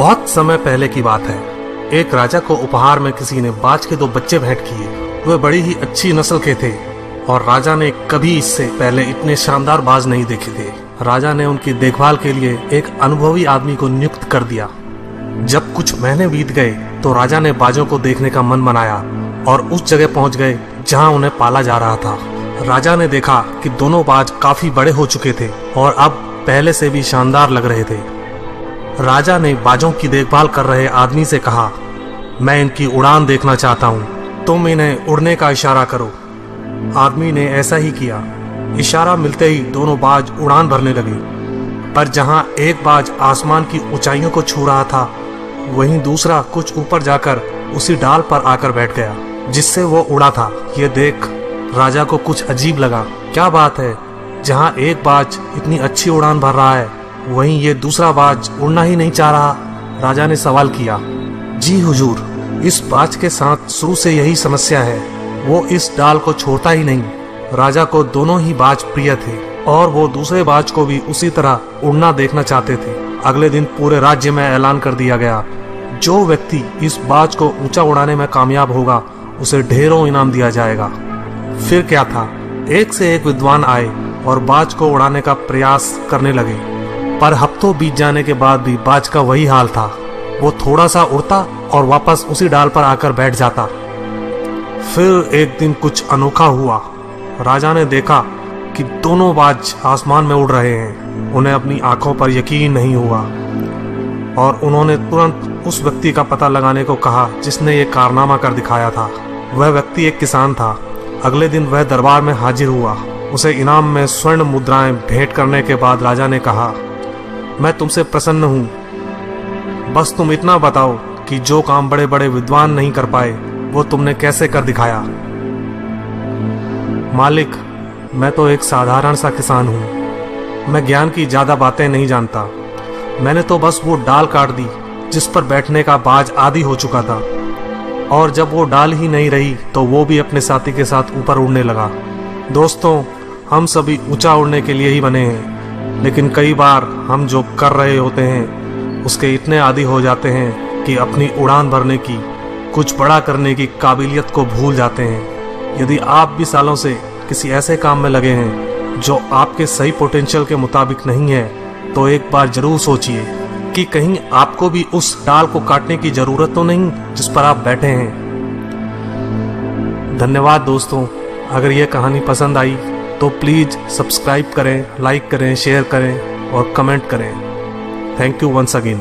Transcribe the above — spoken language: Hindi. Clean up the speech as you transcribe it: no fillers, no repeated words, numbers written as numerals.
बहुत समय पहले की बात है। एक राजा को उपहार में किसी ने बाज के 2 बच्चे भेंट किए। वे बड़ी ही अच्छी नस्ल के थे और राजा ने कभी इससे पहले इतने शानदार बाज नहीं देखे थे। राजा ने उनकी देखभाल के लिए एक अनुभवी आदमी को नियुक्त कर दिया। जब कुछ महीने बीत गए तो राजा ने बाजों को देखने का मन बनाया और उस जगह पहुंच गए जहां उन्हें पाला जा रहा था। राजा ने देखा कि दोनों बाज काफी बड़े हो चुके थे और अब पहले से भी शानदार लग रहे थे। राजा ने बाजों की देखभाल कर रहे आदमी से कहा, मैं इनकी उड़ान देखना चाहता हूँ, तुम इन्हें उड़ने का इशारा करो। आदमी ने ऐसा ही किया। इशारा मिलते ही दोनों बाज उड़ान भरने लगे, पर जहाँ एक बाज आसमान की ऊंचाइयों को छू रहा था, वहीं दूसरा कुछ ऊपर जाकर उसी डाल पर आकर बैठ गया जिससे वो उड़ा था। ये देख राजा को कुछ अजीब लगा। क्या बात है, जहाँ एक बाज इतनी अच्छी उड़ान भर रहा है, वहीं ये दूसरा बाज उड़ना ही नहीं चाह रहा। राजा ने सवाल किया, जी हुजूर, इस बाज के साथ शुरू से यही समस्या है, वो इस डाल को छोड़ता ही नहीं। राजा को दोनों ही बाज प्रिय थे और वो दूसरे बाज को भी उसी तरह उड़ना देखना चाहते थे। अगले दिन पूरे राज्य में ऐलान कर दिया गया, जो व्यक्ति इस बाज को ऊंचा उड़ाने में कामयाब होगा उसे ढेरों इनाम दिया जाएगा। फिर क्या था, एक से एक विद्वान आए और बाज को उड़ाने का प्रयास करने लगे, पर हफ्तों बीत जाने के बाद भी बाज का वही हाल था। वो थोड़ा सा उड़ता और वापस उसी डाल पर आकर बैठ जाता। फिर एक दिन कुछ अनोखा हुआ। राजा ने देखा कि दोनों बाज आसमान में उड़ रहे हैं। उन्हें अपनी आंखों पर यकीन नहीं हुआ और उन्होंने तुरंत उस व्यक्ति का पता लगाने को कहा जिसने ये कारनामा कर दिखाया था। वह व्यक्ति एक किसान था। अगले दिन वह दरबार में हाजिर हुआ। उसे इनाम में स्वर्ण मुद्राएं भेंट करने के बाद राजा ने कहा, मैं तुमसे प्रसन्न हूँ, बस तुम इतना बताओ कि जो काम बड़े बड़े विद्वान नहीं कर पाए वो तुमने कैसे कर दिखाया। मालिक, मैं तो एक साधारण सा किसान हूँ, मैं ज्ञान की ज्यादा बातें नहीं जानता। मैंने तो बस वो डाल काट दी जिस पर बैठने का बाज आदी हो चुका था, और जब वो डाल ही नहीं रही तो वो भी अपने साथी के साथ ऊपर उड़ने लगा। दोस्तों, हम सभी ऊंचा उड़ने के लिए ही बने हैं, लेकिन कई बार हम जो कर रहे होते हैं उसके इतने आदी हो जाते हैं कि अपनी उड़ान भरने की, कुछ बड़ा करने की काबिलियत को भूल जाते हैं। यदि आप भी सालों से किसी ऐसे काम में लगे हैं जो आपके सही पोटेंशियल के मुताबिक नहीं है, तो एक बार जरूर सोचिए कि कहीं आपको भी उस डाल को काटने की जरूरत तो नहीं जिस पर आप बैठे हैं। धन्यवाद दोस्तों। अगर यह कहानी पसंद आई तो प्लीज़ सब्सक्राइब करें, लाइक करें, शेयर करें और कमेंट करें। Thank you once again.